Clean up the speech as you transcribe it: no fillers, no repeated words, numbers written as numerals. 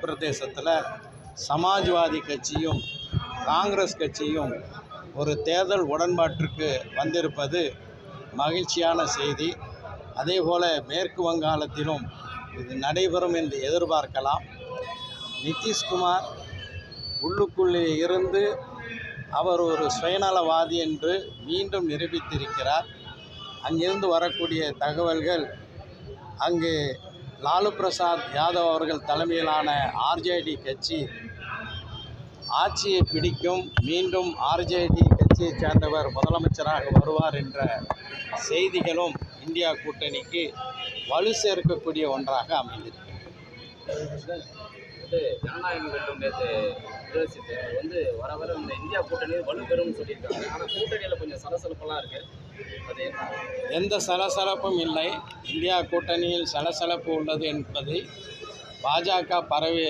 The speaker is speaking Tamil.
பிரதேசத்தில் சமாஜ்வாதி கட்சியும் காங்கிரஸ் கட்சியும் ஒரு தேர்தல் உடன்பாட்டிற்கு வந்திருப்பது மகிழ்ச்சியான செய்தி. அதேபோல் மேற்கு வங்காளத்திலும் இது நடைபெறும் என்று எதிர்பார்க்கலாம். நிதிஷ்குமார் உள்ளுக்குள்ளே இருந்து அவர் ஒரு சுயநலவாதி என்று மீண்டும் நிரூபித்திருக்கிறார். அங்கிருந்து வரக்கூடிய தகவல்கள் அங்கு லாலு பிரசாத் யாதவ் அவர்கள் தலைமையிலான ஆர்ஜேடி கட்சி ஆட்சியை பிடிக்கும், மீண்டும் ஆர்ஜேடி கட்சியைச் சேர்ந்தவர் முதலமைச்சராக வருவார் என்ற செய்திகளும் இந்தியா கூட்டணிக்கு வலு சேர்க்கக்கூடிய ஒன்றாக அமைந்திருக்கிறது. ஜனநாயக வெல்லும் நேற்று வர வர இந்த இந்தியா கூட்டணி வலுப்பெறும்னு சொல்லியிருக்காங்க. ஆனால் கூட்டணியில் கொஞ்சம் சலசலப்பெல்லாம் இருக்குது. அது எந்த சலசலப்பும் இல்லை. இந்தியா கூட்டணியில் சலசலப்பு உள்ளது என்பதை பாஜக பரவி